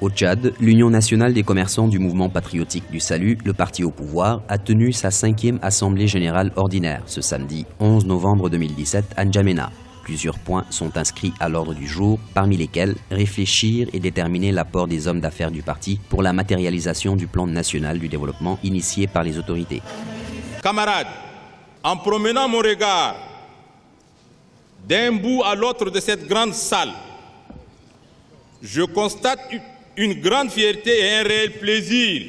Au Tchad, l'Union nationale des commerçants du mouvement patriotique du salut, le parti au pouvoir, a tenu sa 5e assemblée générale ordinaire ce samedi 11 novembre 2017 à N'Djamena. Plusieurs points sont inscrits à l'ordre du jour, parmi lesquels réfléchir et déterminer l'apport des hommes d'affaires du parti pour la matérialisation du plan national du développement initié par les autorités. Camarades, en promenant mon regard d'un bout à l'autre de cette grande salle, je constate une grande fierté et un réel plaisir.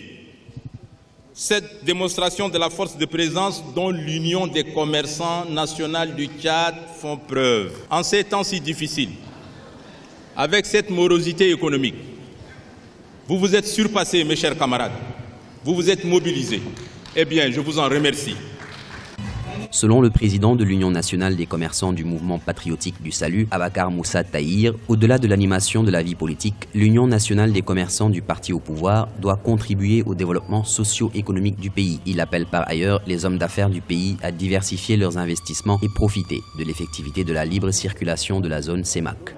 Cette démonstration de la force de présence dont l'Union des commerçants nationaux du Tchad font preuve. En ces temps si difficiles, avec cette morosité économique, vous vous êtes surpassés, mes chers camarades. Vous vous êtes mobilisés. Eh bien, je vous en remercie. Selon le président de l'Union nationale des commerçants du mouvement patriotique du salut, Abakar Moussa Tahir, au-delà de l'animation de la vie politique, l'Union nationale des commerçants du parti au pouvoir doit contribuer au développement socio-économique du pays. Il appelle par ailleurs les hommes d'affaires du pays à diversifier leurs investissements et profiter de l'effectivité de la libre circulation de la zone CEMAC.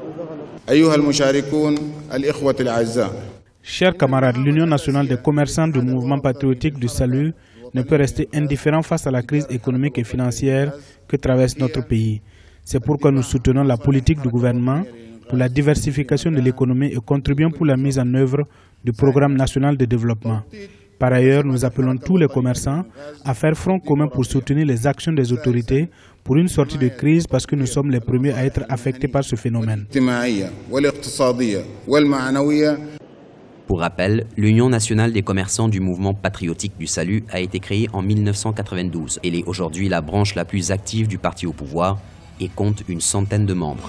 Chers camarades, l'Union nationale des commerçants du mouvement patriotique du salut ne peut rester indifférent face à la crise économique et financière que traverse notre pays. C'est pourquoi nous soutenons la politique du gouvernement pour la diversification de l'économie et contribuons pour la mise en œuvre du programme national de développement. Par ailleurs, nous appelons tous les commerçants à faire front commun pour soutenir les actions des autorités pour une sortie de crise parce que nous sommes les premiers à être affectés par ce phénomène. Pour rappel, l'Union nationale des commerçants du mouvement patriotique du salut a été créée en 1992. Elle est aujourd'hui la branche la plus active du parti au pouvoir et compte une centaine de membres.